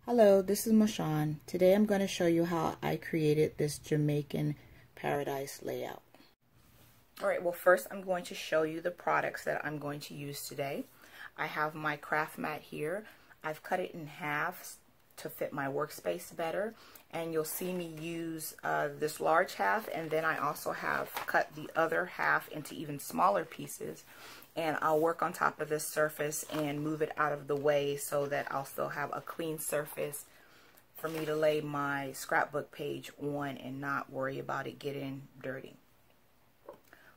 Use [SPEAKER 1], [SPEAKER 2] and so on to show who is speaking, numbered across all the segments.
[SPEAKER 1] Hello, this is Mashawn. Today I'm going to show you how I created this Jamaican paradise layout. Alright, well first I'm going to show you the products that I'm going to use today. I have my craft mat here. I've cut it in half to fit my workspace better, and you'll see me use this large half, and then I also have cut the other half into even smaller pieces, and I'll work on top of this surface and move it out of the way so that I'll still have a clean surface for me to lay my scrapbook page on and not worry about it getting dirty.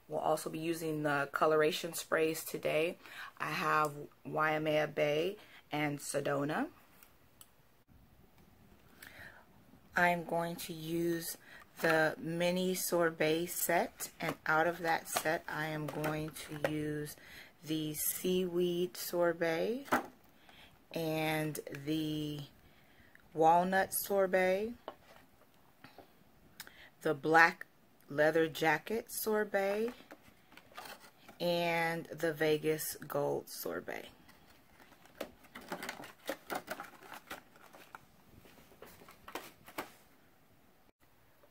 [SPEAKER 1] We'll also be using the coloration sprays today. I have Waimea Bay and Sedona. I'm going to use the mini sorbet set, and out of that set I am going to use the seaweed sorbet and the walnut sorbet, the black leather jacket sorbet, and the Vegas gold sorbet.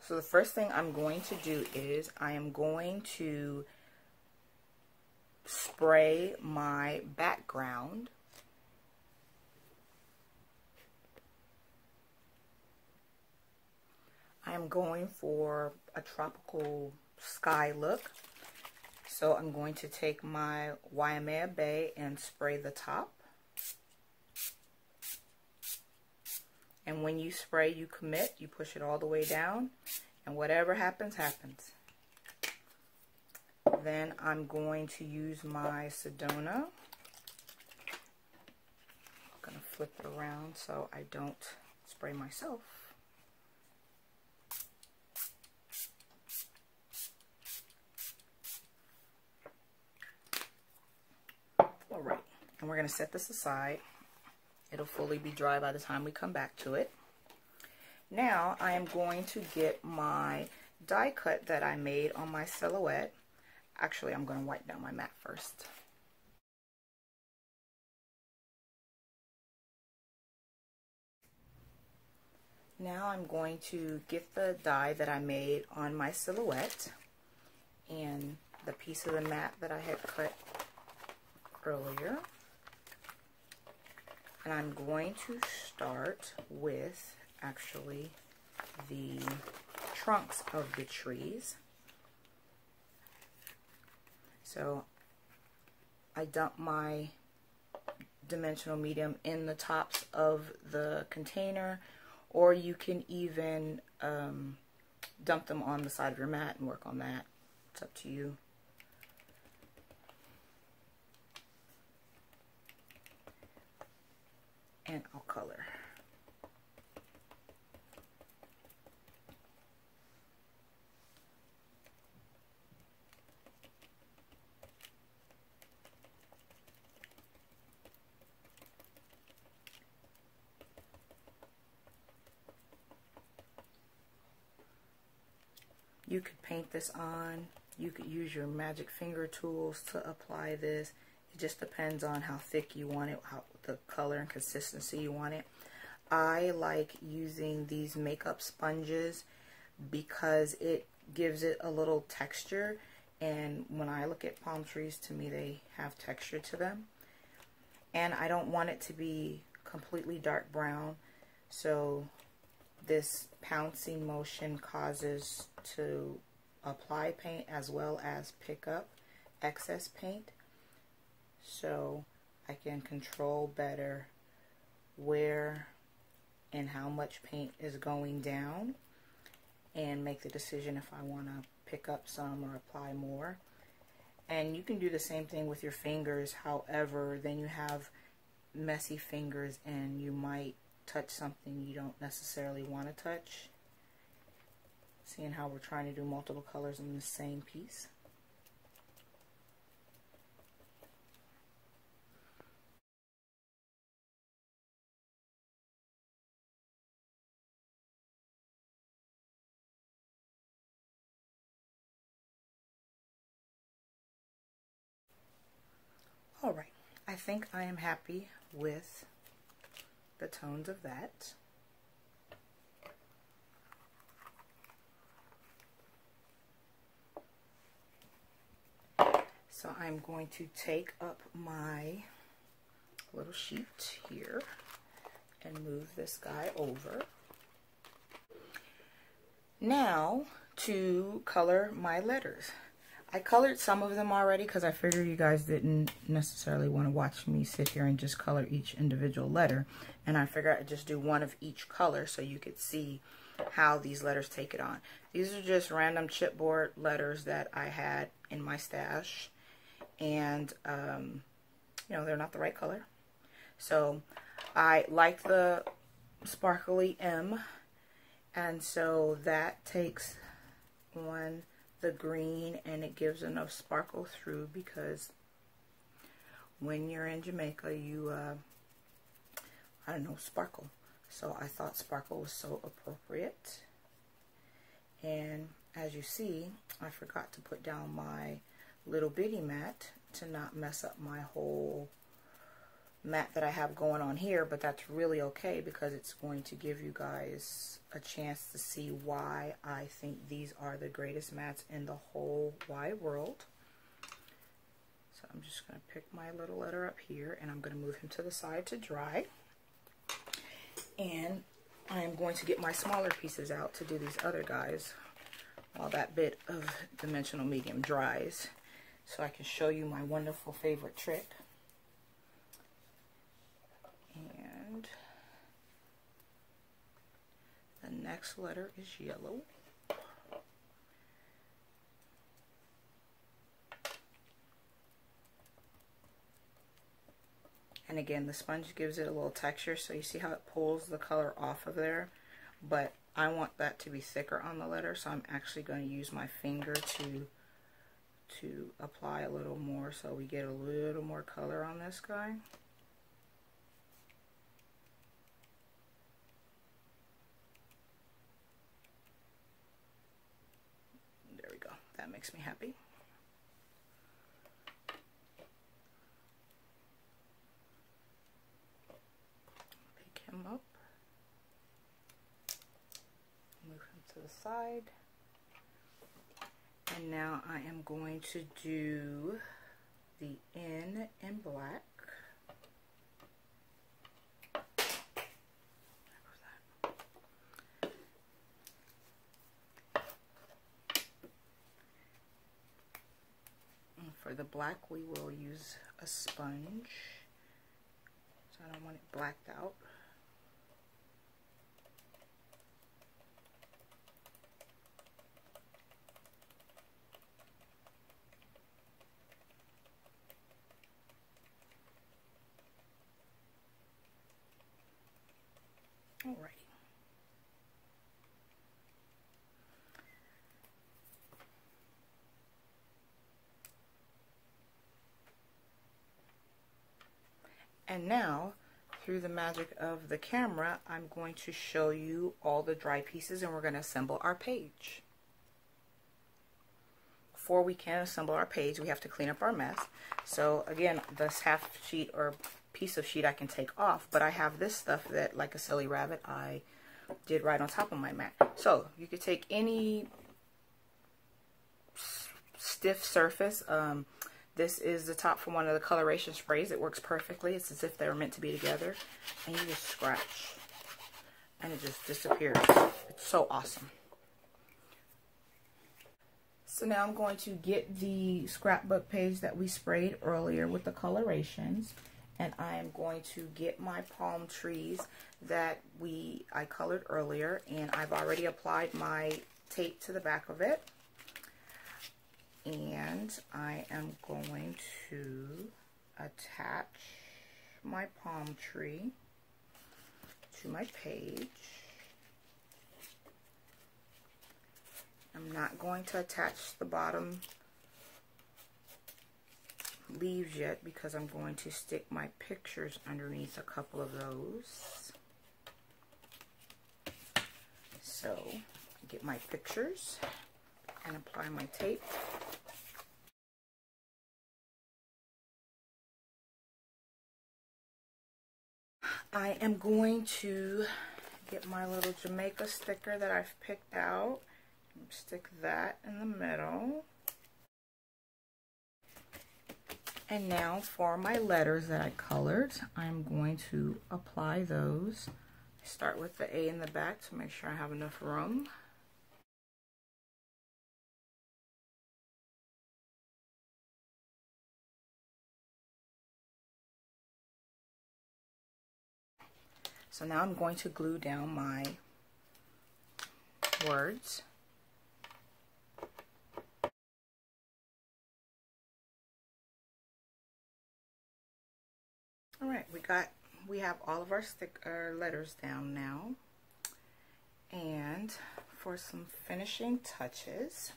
[SPEAKER 1] So the first thing I'm going to do is I am going to spray my background . I'm going for a tropical sky look. So I'm going to take my Waimea Bay and spray the top. And when you spray, you commit, you push it all the way down, and whatever happens, happens. Then I'm going to use my Sedona. I'm going to flip it around so I don't spray myself. Alright, and we're going to set this aside. It'll fully be dry by the time we come back to it. Now I am going to get my die cut that I made on my silhouette. Actually, I'm going to wipe down my mat first. Now I'm going to get the die that I made on my silhouette and the piece of the mat that I had cut earlier. And I'm going to start with actually the trunks of the trees. So I dump my dimensional medium in the tops of the container, or you can even dump them on the side of your mat and work on that. It's up to you. And I'll color. You could paint this on. You could use your magic finger tools to apply this. It just depends on how thick you want it, how the color and consistency you want it. I like using these makeup sponges because it gives it a little texture, and when I look at palm trees, to me they have texture to them. And I don't want it to be completely dark brown, so this pouncing motion causes to apply paint as well as pick up excess paint. So I can control better where and how much paint is going down and make the decision if I want to pick up some or apply more. And you can do the same thing with your fingers. However, then you have messy fingers and you might touch something you don't necessarily want to touch. Seeing how we're trying to do multiple colors in the same piece. Alright, I think I am happy with the tones of that. So I'm going to take up my little sheet here and move this guy over. Now to color my letters. I colored some of them already because I figured you guys didn't necessarily want to watch me sit here and just color each individual letter. And I figured I'd just do one of each color so you could see how these letters take it on. These are just random chipboard letters that I had in my stash. And, you know, they're not the right color. So I like the sparkly M. And so that takes on the green and it gives enough sparkle through, because when you're in Jamaica, you, I don't know, sparkle. So I thought sparkle was so appropriate. And as you see, I forgot to put down my little bitty mat to not mess up my whole mat that I have going on here, but that's really okay because it's going to give you guys a chance to see why I think these are the greatest mats in the whole wide world. So I'm just going to pick my little letter up here and I'm going to move him to the side to dry. And I'm going to get my smaller pieces out to do these other guys while that bit of dimensional medium dries, so I can show you my wonderful favorite trick. And the next letter is yellow. And again, the sponge gives it a little texture, so you see how it pulls the color off of there. But I want that to be thicker on the letter, so I'm actually going to use my finger to apply a little more so we get a little more color on this guy. There we go. That makes me happy. Pick him up. Move him to the side. And now I am going to do the N in black. And for the black, we will use a sponge. So I don't want it blacked out. Alrighty. And now, through the magic of the camera, I'm going to show you all the dry pieces and we're going to assemble our page. Before we can assemble our page, we have to clean up our mess. So again, this half sheet or piece of sheet I can take off, but I have this stuff that, like a silly rabbit, I did right on top of my mat. So you could take any stiff surface. This is the top from one of the coloration sprays. It works perfectly. It's as if they were meant to be together. And you just scratch and it just disappears. It's so awesome. So now I'm going to get the scrapbook page that we sprayed earlier with the colorations. And I am going to get my palm trees that I colored earlier, and I've already applied my tape to the back of it. And I am going to attach my palm tree to my page. I'm not going to attach the bottom leaves yet because I'm going to stick my pictures underneath a couple of those. So get my pictures and apply my tape. I I am going to get my little Jamaica sticker that I've picked out. Stick that in the middle. And now for my letters that I colored, I'm going to apply those. Start with the A in the back to make sure I have enough room. So now I'm going to glue down my words. All right, we have all of our letters down now. And for some finishing touches,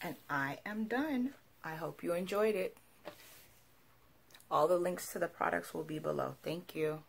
[SPEAKER 1] and I am done. I hope you enjoyed it. All the links to the products will be below. Thank you.